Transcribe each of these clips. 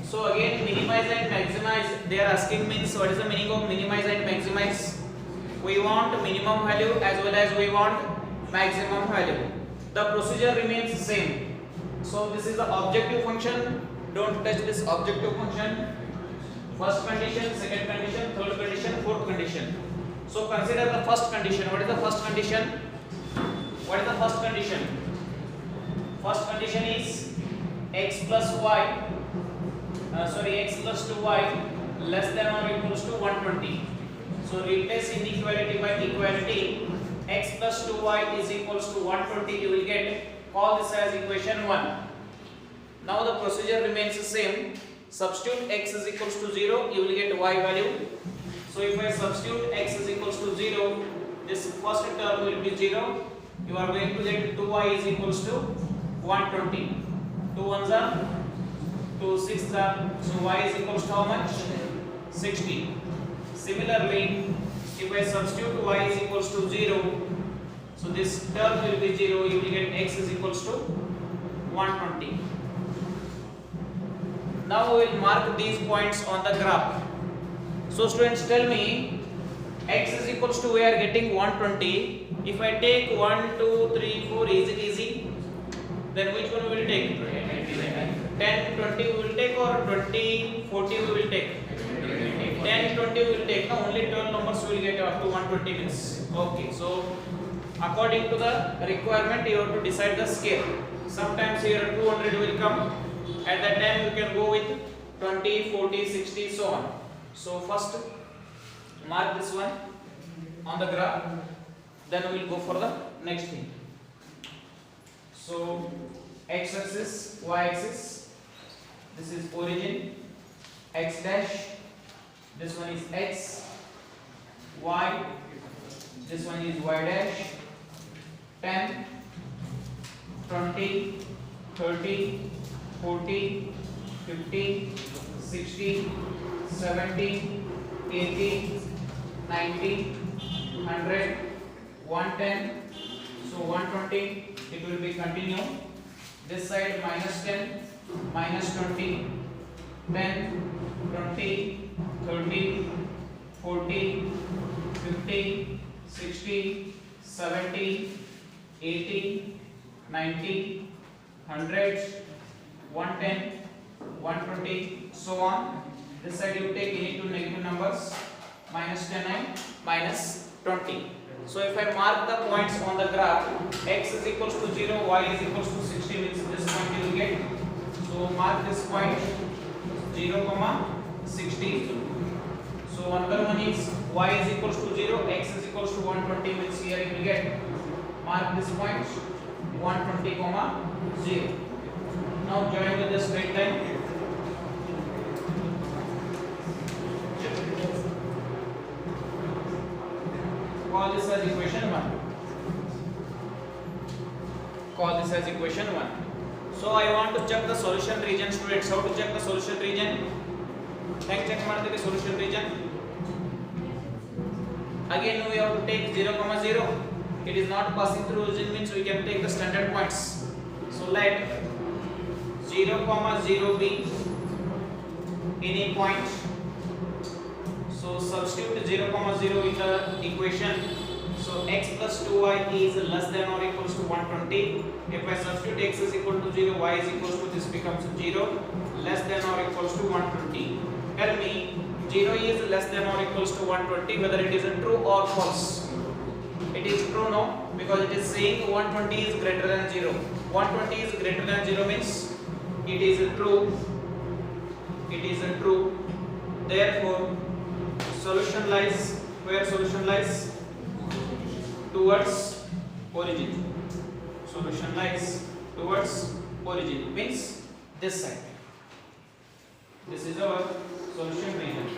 So again, minimize and maximize. They are asking means what is the meaning of minimize and maximize? We want minimum value as well as we want maximum value. The procedure remains same. So this is the objective function. Don't touch this objective function. First condition, second condition, third condition, fourth condition. So consider the first condition. What is the first condition? What is the first condition? First condition is x plus y. X plus 2y less than or equals to 120. So replace inequality by equality. X plus 2y is equals to 120. You will get, call this as equation 1. Now the procedure remains the same. Substitute x is equals to 0, you will get y value. So if I substitute x is equals to 0, this first term will be 0. You are going to get 2y is equals to 120. 2 ones are 2 6 are, so y is equals to how much? 60. Similarly, if I substitute y is equals to 0, so this term will be 0, you will get x is equals to 120. Now we will mark these points on the graph. So students, tell me, x is equals to, we are getting 120. If I take 1, 2, 3, 4, is it easy? Then which one we will take? 10, 20 we will take, or 20, 40 we will take? 10, 20 we will take. No, only 12 numbers we will get up to 120 minutes. Okay, so according to the requirement, you have to decide the scale. Sometimes here 200 will come. At that time you can go with 20, 40, 60, so on. So first mark this one on the graph, then we will go for the next thing. So x axis, y axis, this is origin, x dash, this one is x, y, this one is y dash, 10, 20, 30, 40, 50, 60, 70, 80, 90, 100, 110, so 120, it will be continue. This side minus 10, minus 20, 10, 20, 30, 40, 50, 60, 70, 80, 90, 100, 110, 120, so on. This side you take any two negative numbers, minus 10 and minus 20. So if I mark the points on the graph, x is equals to 0, y is equals to 60, means this point you will get. So mark this point 0, 60. So another one is y is equals to 0, x is equals to 120, means here you will get. Mark this point 120, 0. Now join with the straight line. Call this as equation 1. Call this as equation 1. So I want to check the solution region, students. How to check the solution region? Check the solution region. Again we have to take 0, 0. It is not passing through origin, means we can take the standard points. So let 0, 0 be any point. So substitute 0, 0 in the equation. So x plus 2y is less than or equals to 120. If I substitute x is equal to 0, y is equals to, this becomes 0, less than or equals to 120. Tell me, 0 is less than or equals to 120, whether it is a true or false. It is true, no, because it is saying 120 is greater than 0. 120 is greater than 0 means it is a true. It is a true. Therefore, solution lies where? Solution lies towards origin. Solution lies towards origin, means this side. This is our solution region.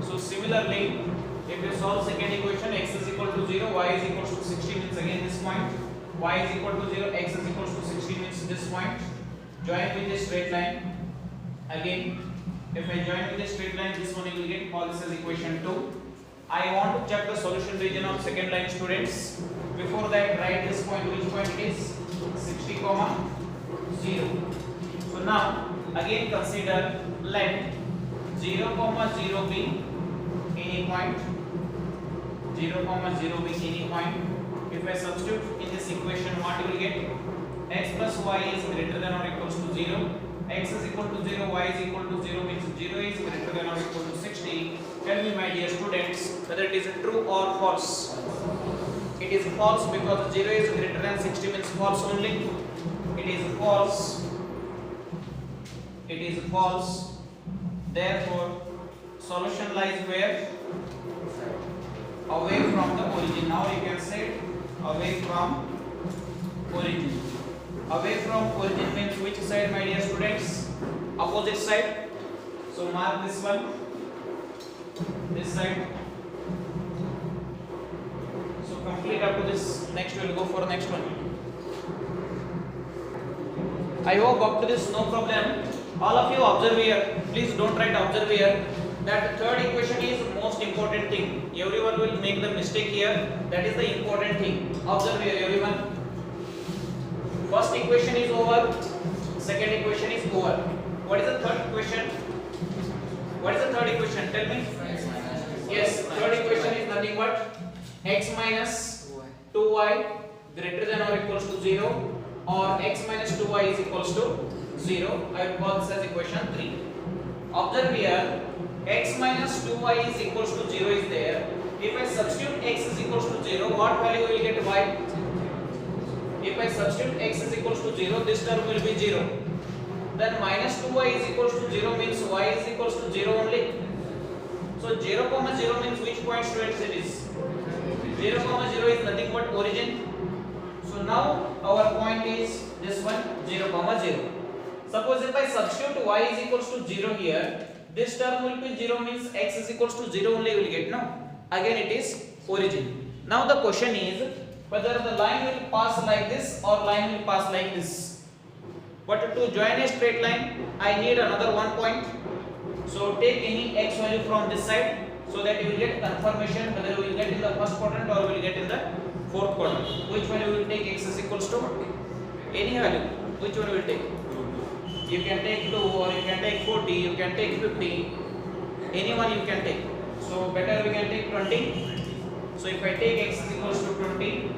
So similarly, if you solve second equation, x is equal to 0, y is equal to 60, means again this point. Y is equal to 0, x is equal to 60, means this point. Join with this straight line. Again, if I join with this straight line, this one you will get, call this as equation 2. I want to check the solution region of second line, students. Before that, write this point. Which point it is? 60, 0. So now again consider, let 0, 0 be any point. 0, 0 be any point. If I substitute in this equation, what you will get? X plus y is greater than or equals to 0. X is equal to 0, y is equal to 0, means 0 is greater than or equal to 60. Tell me, my dear students, whether it is true or false. It is false because 0 is greater than 60 means false only. It is false. It is false. Therefore, solution lies where? Away from the origin. Now you can say away from origin. Away from origin means which side, my dear students? Opposite side. So mark this one. This side. So complete up to this. Next we will go for next one. I hope up to this no problem. All of you observe here. Please don't write observe here. That the third equation is most important thing. Everyone will make the mistake here. That is the important thing. Observe here, everyone. First equation is over. Second equation is over. What is the third equation? What is the third equation? Tell me. Yes, third equation is nothing but x minus 2y greater than or equals to 0, or x minus 2y is equals to 0. I will call this as equation 3. Observe here, x minus 2y is equals to 0 is there. If I substitute x is equals to 0, what value will get y? If I substitute x is equals to 0, this term will be 0. Then minus 2y is equals to 0 means y is equals to 0 only. So 0, 0 means which point, students, it is? 0, 0 is nothing but origin. So now our point is this one, 0, 0. Suppose if I substitute y is equals to 0 here, this term will be 0 means x is equals to 0 only will get, no? Again it is origin. Now the question is whether the line will pass like this or line will pass like this. But to join a straight line, I need another one point. So take any x value from this side so that you will get confirmation whether you will get in the first quadrant or will get in the fourth quadrant. Which one you will take? X is equals to any value. Which one you will take? You can take 2 or you can take 40, you can take 50. Any one you can take. So better we can take 20. So if I take x is equals to 20,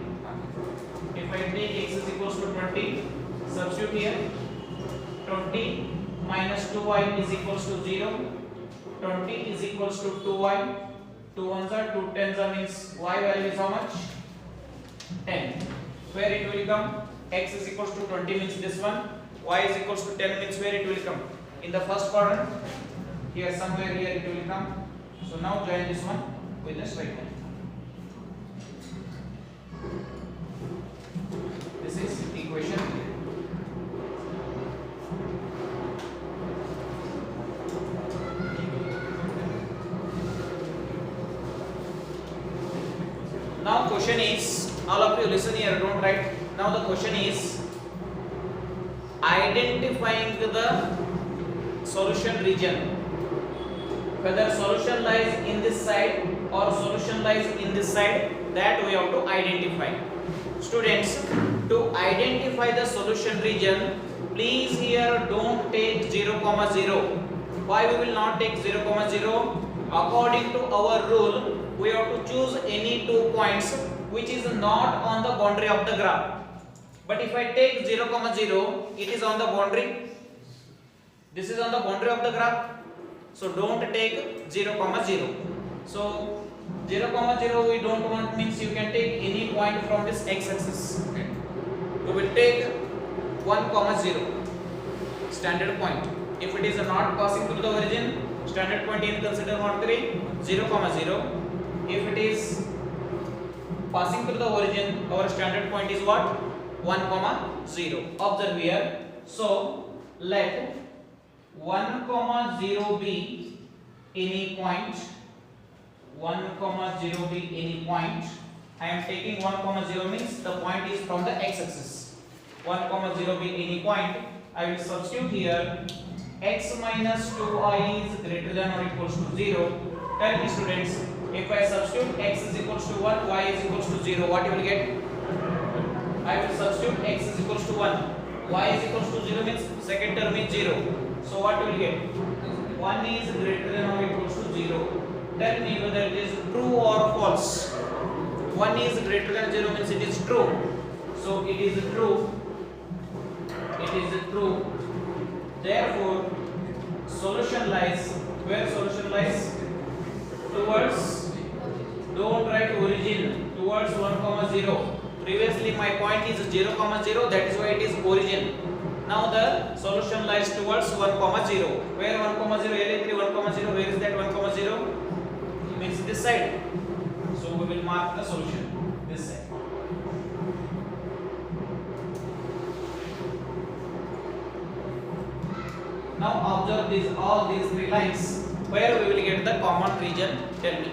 if I take x is equals to 20, substitute here. 20 minus 2y is equals to 0. 20 is equals to 2y. 2 ones are 2 tens are means y value is how much? 10. Where it will come? X is equals to 20 means this one. Y is equals to 10 means where it will come? In the first quadrant. Here somewhere here it will come. So now join this one with the straight line. This is equation 3. Now question is, all of you listen here, don't write. Now the question is identifying the solution region. Whether solution lies in this side or solution lies in this side, that we have to identify. Students, to identify the solution region, please here don't take 0, 0. Why we will not take 0, 0? According to our rule, we have to choose any 2 points which is not on the boundary of the graph. But if I take 0, 0, it is on the boundary. This is on the boundary of the graph. So don't take 0, 0. So 0, 0 we don't want means you can take any point from this x-axis. We will take 1, 0 standard point. If it is not passing through the origin, standard point is considered what? 0, 0. If it is passing through the origin, our standard point is what? 1, 0. Observe here. So let 1, 0 be any point. 1, 0 be any point. I am taking 1, 0 means the point is from the x-axis. 1, 0 be any point. I will substitute here x minus 2i is greater than or equals to 0. Tell me, students, If I substitute x is equals to 1, y is equals to 0, what you will get? I will substitute x is equals to 1, y is equals to 0 means second term is 0. So what you will get? 1 is greater than or equals to 0. Tell me whether it is true or false. 1 is greater than 0 means it is true. So it is true. It is true. Therefore, solution lies where solution lies? Towards, don't write origin, towards 1, 0. Previously my point is 0, 0, that is why it is origin. Now the solution lies towards 1, 0. Where 1, 0? LA3 1, 0. Where is that 1, 0? Means this side. So we will mark the solution this side. Now observe all these three lines. Where we will get the common region? Tell me.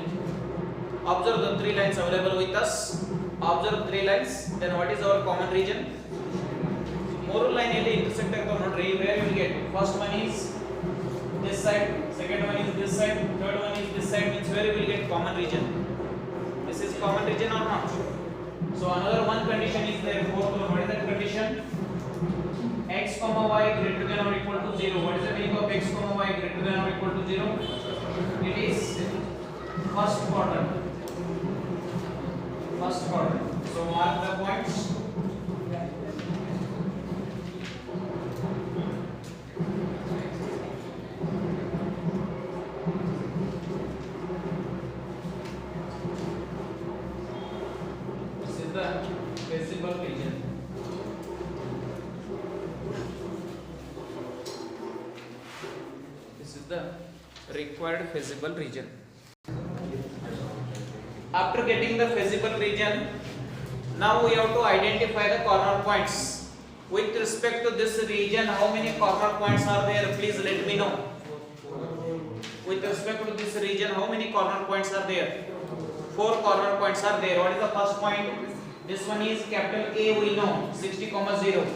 Observe the three lines available with us. Observe three lines. Then what is our common region? Moral line intersect where you will get. First one is this side. Second one is this side. Third one is this side. Means where you will get common region. This is common region or not? So another one condition is there. Fourth one. What is that condition? X, y greater than or equal to 0. What is the meaning of x, y greater than or equal to 0? It is first quadrant. First quadrant. So mark the points. This is the visible region. The required feasible region. After getting the feasible region, now we have to identify the corner points. With respect to this region, how many corner points are there? Please let me know. With respect to this region, how many corner points are there? 4 corner points are there. What is the first point? This one is capital A, we know 60, 0.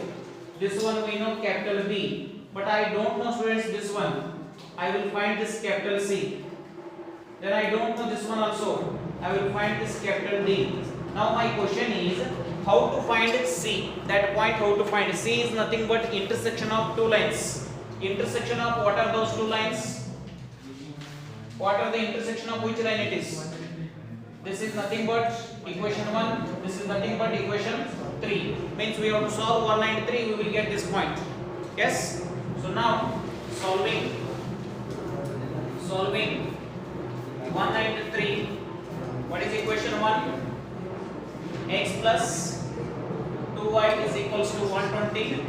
This one we know capital B, but I don't know, students, this one. I will find this capital C. Then I don't know this one also. I will find this capital D. Now my question is how to find C. That point how to find. C is nothing but intersection of two lines. Intersection of what are those two lines? What are the intersection of which line it is? This is nothing but equation 1. This is nothing but equation 3. Means we have to solve 1 and 3. We will get this point. Yes. So now solving 1 and 3. What is equation 1? X plus 2y is equals to 120.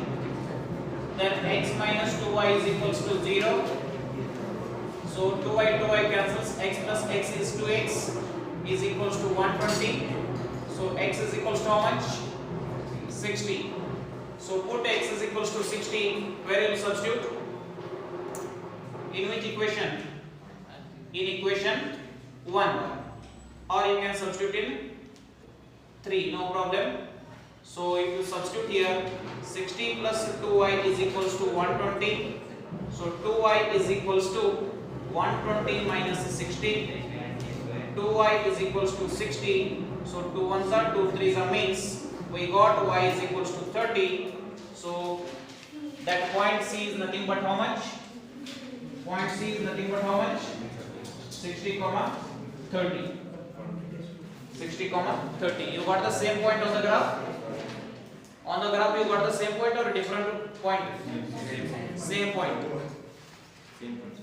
Then x minus 2y is equals to 0. So 2y cancels. X plus x is 2x is equals to 120. So x is equals to how much? 60. So put x is equals to 60. Where you will substitute? In which equation? In equation 1, or you can substitute in 3, no problem. So if you substitute here, 60 plus 2y is equals to 120. So 2y is equals to 120 minus 60. 2y is equals to 60. So 2 1s are 2 3s are means we got y is equals to 30. So that point C is nothing but how much? Point C is nothing but how much? 60, 30. 60, 30. You got the same point on the graph? On the graph you got the same point or a different point? Same point.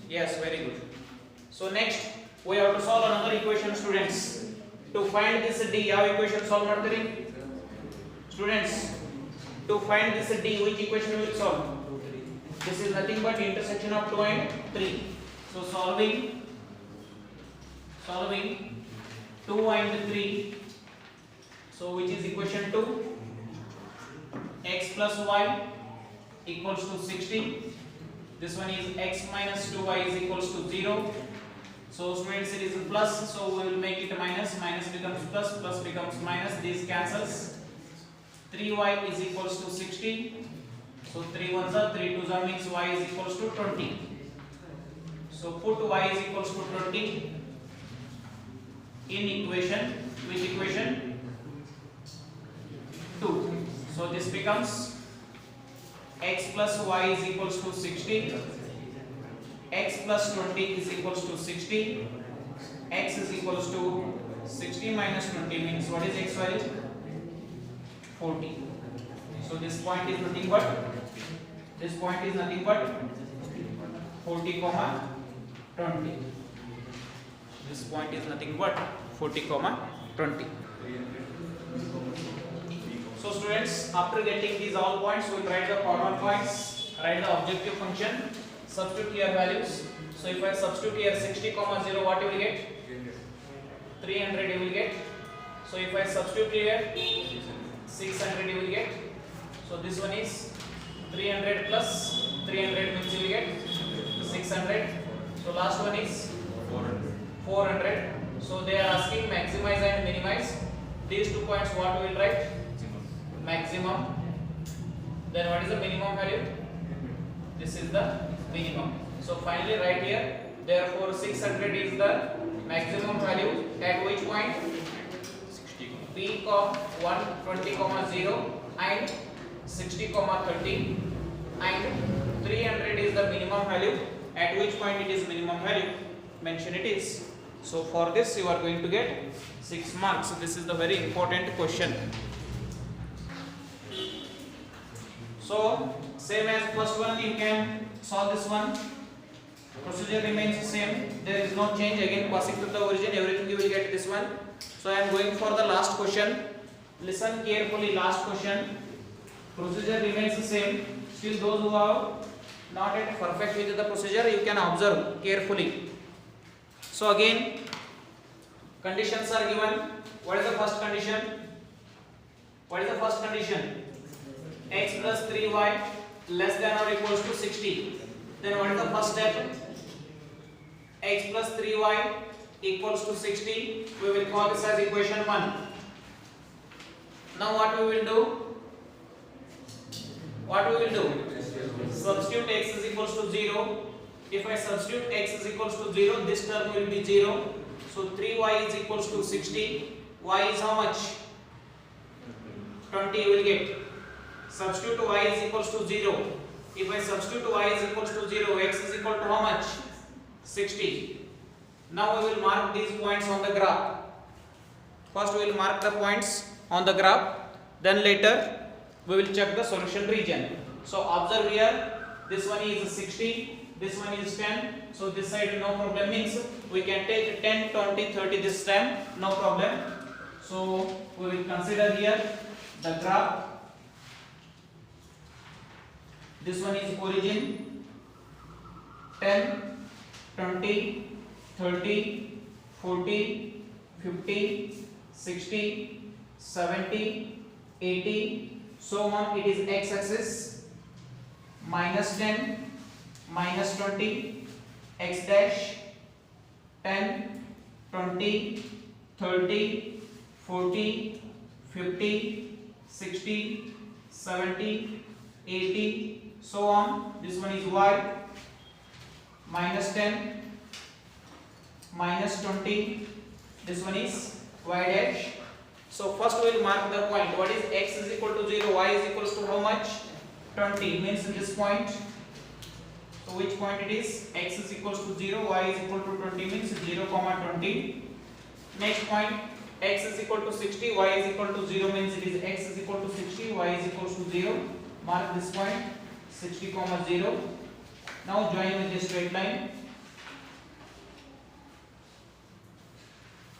Yes, very good. So next we have to solve another equation, students. To find this D, how equation solve ಮಾಡ್ತೀರಿ? Students, to find this D, which equation we will solve? This is nothing but intersection of 2 and 3. So solving 2 and 3. So which is equation 2? X plus y equals to 60. This one is x minus 2y is equals to 0. So students, it is plus, so we will make it minus. Minus becomes plus, plus becomes minus. This cancels. 3y is equals to 60. So 3 1s are 3 2s are means y is equals to 20. So put y is equals to 20. in equation, which equation? 2. So this becomes x plus y is equals to 60, x plus 20 is equals to 60, x is equals to 60 minus 20 means what is x value? 40. So this point is nothing but 40 comma 20. This point is nothing but 40 comma 20. So students, after getting these all points, we write the common points, write the objective function, substitute here values. So if I substitute here 60 comma 0, what you will get? 300 you will get. So if I substitute here 600 you will get. So this one is 300 plus 300 means you will get 600. So last one is 400. So they are asking maximize and minimize. These 2 points what we will write? Maximum. Then what is the minimum value? This is the minimum. So finally right here, therefore 600 is the maximum value at which point? B, 120, 0 and 60, 30, and 300 is the minimum value at which point it is minimum value. Mention it is. So for this you are going to get 6 marks. So this is the very important question. So same as first one, you can solve this one. Procedure remains the same. There is no change. Again passing through the origin, everything you will get this one. So I am going for the last question. Listen carefully. Last question. Procedure remains the same. Still those who are not yet perfect with the procedure, you can observe carefully. So again, conditions are given. What is the first condition? What is the first condition? X plus 3y less than or equals to 60. Then what is the first step? X plus 3y equals to 60. We will call this as equation 1. Now what we will do? Substitute x is equals to 0. If I substitute x is equals to 0, this term will be 0. So 3y is equals to 60. Y is how much? 20 you will get. Substitute y is equals to 0. If I substitute y is equals to 0, x is equal to how much? 60. Now we will mark these points on the graph. First we will mark the points on the graph. Then later we will check the solution region. So observe here, this one is 60, this one is 10. So this side no problem, means we can take 10, 20, 30 this time, no problem. So we will consider here the graph. This one is origin 10, 20, 30, 40, 50, 60, 70, 80, so on. It is x axis, minus 10, minus 20, x dash, 10, 20, 30, 40, 50, 60, 70, 80, so on. This one is y, minus 10, minus 20, this one is y dash. So first we will mark the point. What is x is equal to 0, y is equals to how much? 20, means this point. So which point it is? X is equals to 0, y is equal to 20, means 0, 20. Next point, x is equal to 60, y is equal to 0, means it is x is equal to 60, y is equals to 0. Mark this point, 60, 0. Now join with this straight line.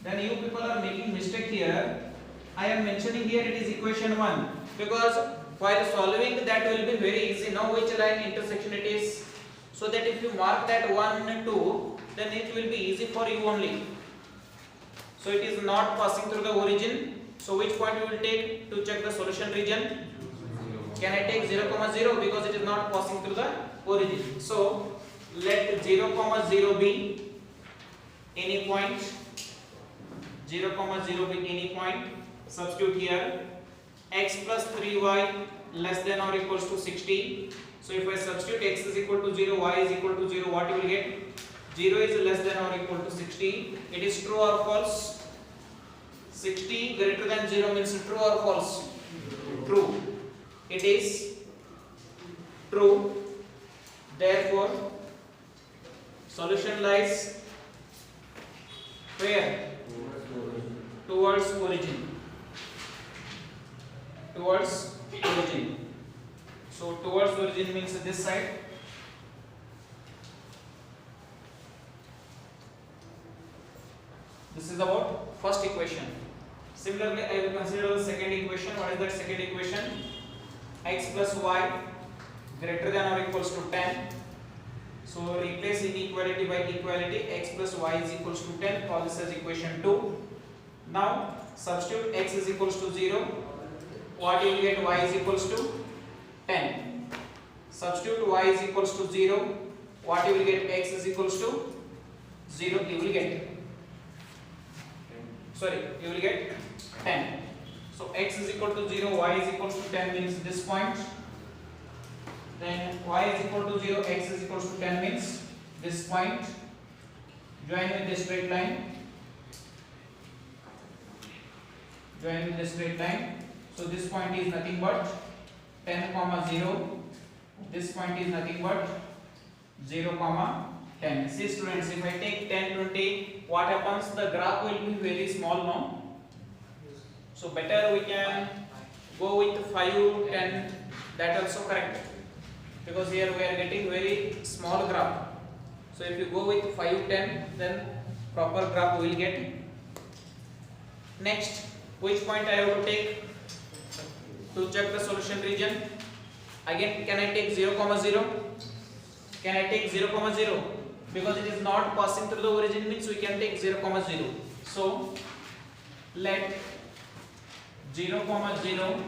Then you people are making mistake here. I am mentioning here it is equation 1, because while solving that will be very easy. Now which line intersection it is, so that if you mark that 1 and 2, then it will be easy for you only. So it is not passing through the origin. So which point you will take to check the solution region? Can I take 0, 0, because it is not passing through the origin. So let 0, 0 be any point. 0, 0 be any point. Substitute here x plus 3y less than or equals to 60. So if I substitute x is equal to 0, y is equal to 0, what you will get? 0 is less than or equal to 60. It is true or false? 60 greater than 0 means true or false? True. It is true. Therefore, solution lies where? Towards origin. Towards origin. So towards origin means this side. This is about first equation. Similarly, I will consider the second equation. What is that second equation? X plus y greater than or equals to 10. So replace inequality by equality. X plus y is equals to 10. Call this as equation 2. Now substitute x is equals to 0. What you will get? Y is equals to 10. Substitute y is equals to 0. What you will get? X is equals to 0. You will get. You will get 10. So x is equal to 0, y is equal to 10 means this point. Then y is equal to 0, x is equal to 10 means this point. Join with the straight line. Join with the straight line. So this point is nothing but 10 comma 0. This point is nothing but 0 comma 10. See students, if I take 10, 20, what happens? The graph will be very small now. So better we can go with 5, 10, that also correct. Because here we are getting very small graph. So if you go with 5, 10, then proper graph we will get. Next, which point I have to take to check the solution region? Again, can I take 0, 0? Can I take 0, 0? Because it is not passing through the origin means we can take 0, 0. So let 0, 0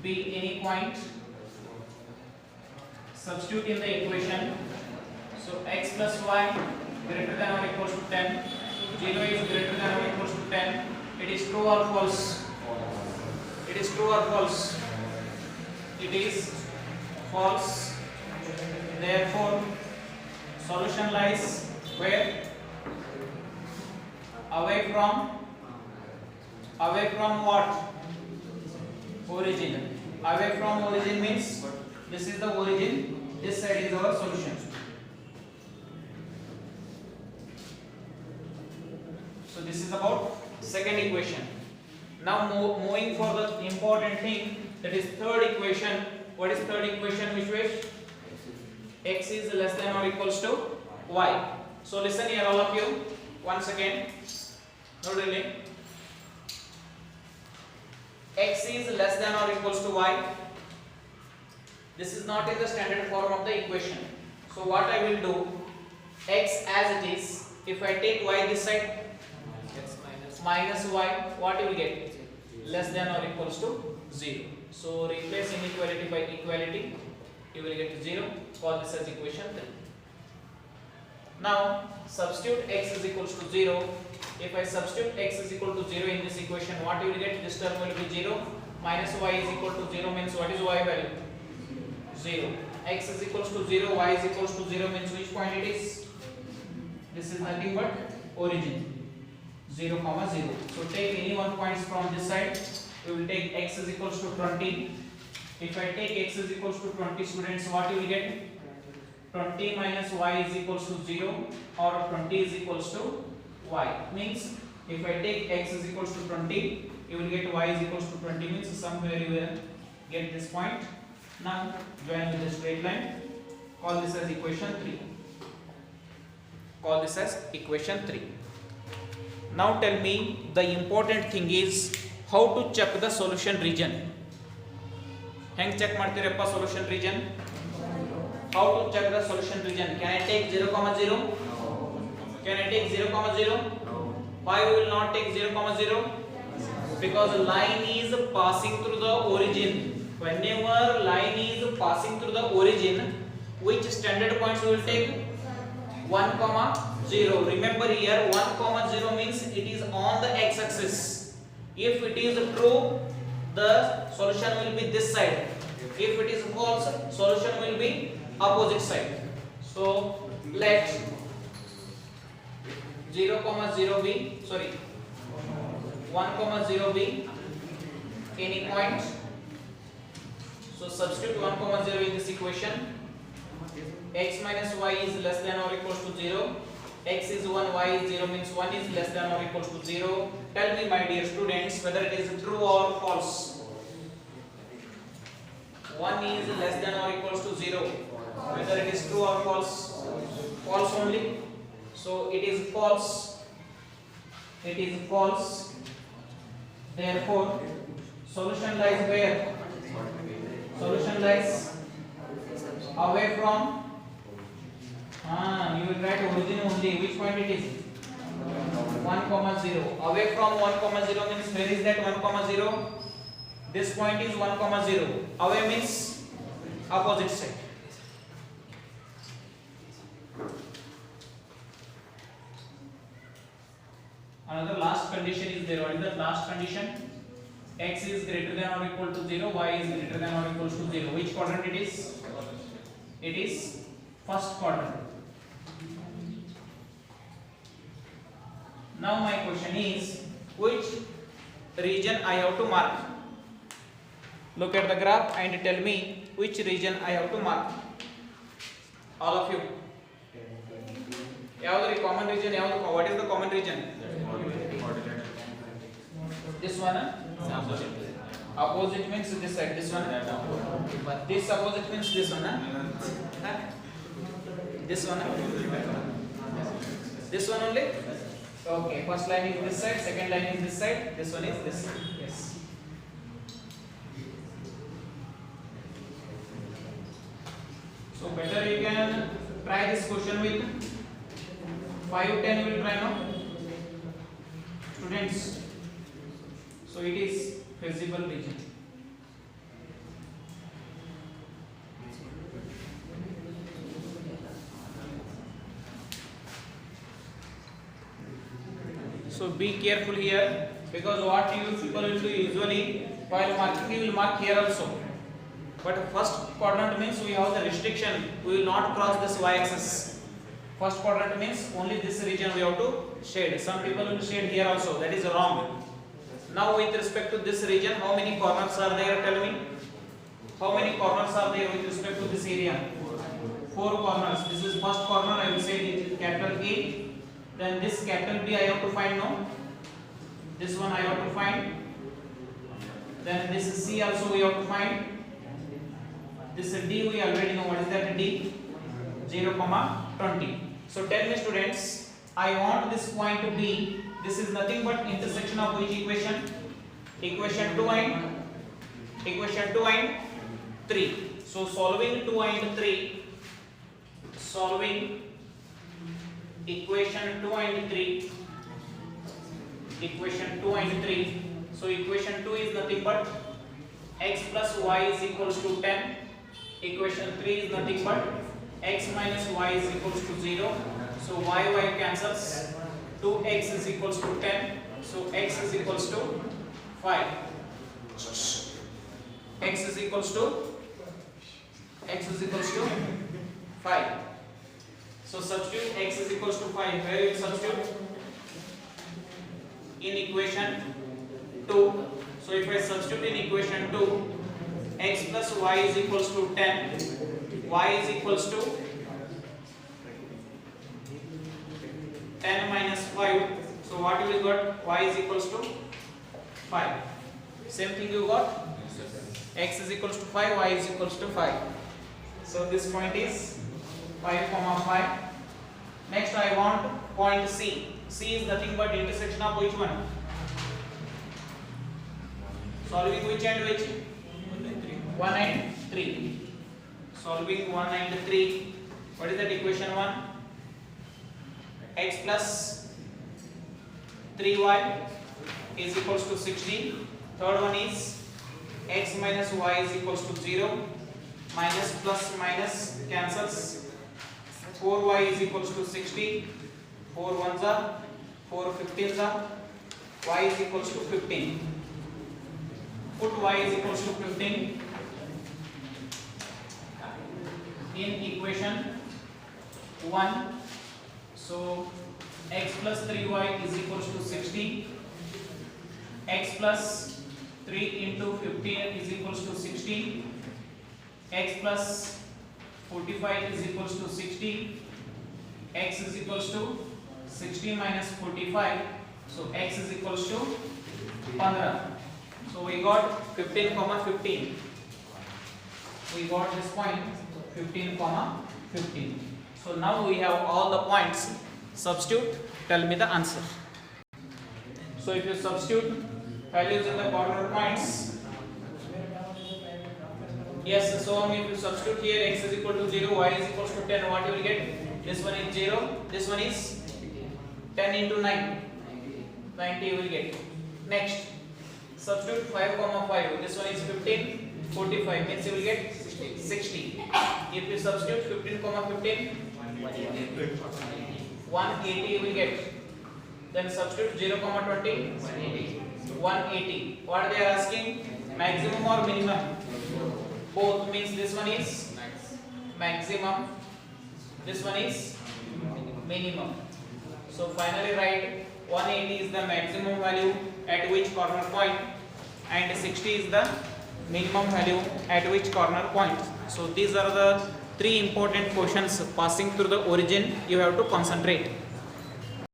be any point. Substitute in the equation. So x plus y greater than or equals to 10. 0 is greater than or equals to 10. It is true or false? It is true or false? It is false. Therefore, solution lies where? Away from what? Origin. Away from origin means this is the origin, this side is our solution. So this is about second equation. Now moving for the important thing, that is third equation. What is third equation? Which way? X is less than or equals to y. So listen here all of you once again. No drilling. X is less than or equals to y. This is not in the standard form of the equation. So what I will do, x as it is, if I take y this side, minus y, what you will get? Less than or equals to 0. So replace inequality by equality, you will get 0. Call this as equation 3. Now substitute x is equals to 0. If I substitute x is equal to 0 in this equation, what you will get? This term will be 0. Minus y is equal to 0 means what is y value? 0. X is equals to 0, y is equals to 0 means which point it is? This is nothing but origin. 0, 0. So take any one points from this side. We will take x is equals to 20. If I take x is equals to 20, students, what you will get? 20 minus y is equals to 0 or 20 is equals to y. Means if I take x is equals to 20, you will get y is equals to 20 means somewhere you will get this point. Now join with the straight line. Call this as equation 3. Call this as equation 3. Now tell me, the important thing is how to check the solution region. Hang check ಮಾಡ್ತೀರಪ್ಪ solution region? How to check the solution region? Can I take 0, 0? Can I take 0, 0? Why we will not take 0, 0? Because line is passing through the origin. Whenever line is passing through the origin, which standard points we will take? 1, 0. Remember here 1, 0 means it is on the x-axis. If it is true, the solution will be this side. If it is false, solution will be opposite side. So let 0, 0 be, sorry, 1 comma 0 be any point. So substitute 1 comma 0 in this equation. X minus y is less than or equals to 0. X is 1, y is 0 means 1 is less than or equals to 0. Tell me, my dear students, whether it is true or false. 1 is less than or equals to 0. Whether it is true or false. False only. So it is false. It is false. Therefore, solution lies where? Solution lies away from. You will write origin only. Which point it is? 1 comma 0. Away from 1 comma 0 means where is that 1 comma 0? This point is 1 comma 0. Away means opposite side. Another last condition is there. What is the last condition? X is greater than or equal to 0, y is greater than or equals to 0. Which quadrant it is? It is first quadrant. Now my question is, which region I have to mark? Look at the graph and tell me which region I have to mark. All of you. Common region. What is the common region? This one. Opposite means this side. This one. This opposite means this one. This one. This one only. Okay. First line is this side. Second line is this side. This one is this side. Yes. So better you can try this question with 5, 10 you will try now, students. So it is feasible region. So be careful here, because what you people will do usually while marking, you will mark here also. But first quadrant means we have the restriction, we will not cross this y-axis. First quadrant means only this region we have to shade. Some people will shade here also, that is wrong. Now with respect to this region, how many corners are there? Tell me. How many corners are there with respect to this area? 4 corners. This is first corner, I will say it is capital A. Then this capital B I have to find, no? This one I have to find. Then this is C also we have to find. This is D, we already know what is that D? 0, 20. So tell me, students, I want this point to be, this is nothing but intersection of which equation? Equation 2 and 3. So solving 2 and 3, solving equation 2 and 3, equation 2 and 3. So equation 2 is nothing but x plus y is equals to 10. Equation 3 is nothing but x minus y is equals to 0. So y cancels. 2x is equals to 10. So x is equals to 5. X is equals to 5. So substitute x is equals to 5. Where you substitute? In equation 2. So if I substitute in equation 2, x plus y is equals to 10. Y is equals to 10 minus 5. So what you will got? Y is equals to 5. Same thing you got? X is equals to 5, y is equals to 5. So this point is 5, 5. Next I want point C. C is nothing but intersection of which one? Solving which and which? 1 and 3. Solving 1 and 3. What is that equation 1? X plus 3y is equals to 60. Third one is x minus y is equals to 0. Minus plus minus cancels. 4y is equals to 60. 4 ones are 4 15s are. Y is equals to 15. Put y is equals to 15 in equation 1. So x plus 3y is equals to 60. x plus 3 into 15 is equals to 60, x plus 45 is equals to 60, x is equals to 60 minus 45, so x is equals to 15. So we got 15 comma 15. We got this point 15 comma 15. So now we have all the points. Substitute, tell me the answer. So if you substitute values in the corner points, yes, so if you substitute here x is equal to 0, y is equals to 10, what you will get? This one is 0, this one is 10 into 9, 90 you will get. Next, substitute 5 comma 5, this one is 15, 45 means you will get 60. If you substitute 15 comma 15, 180 you will get. Then substitute 0 comma 20, 180. What they are asking? Maximum or minimum? Both, means this one is maximum, this one is minimum. So finally write 180 is the maximum value at which corner point and 60 is the minimum value at which corner point. So these are the three important questions passing through the origin you have to concentrate.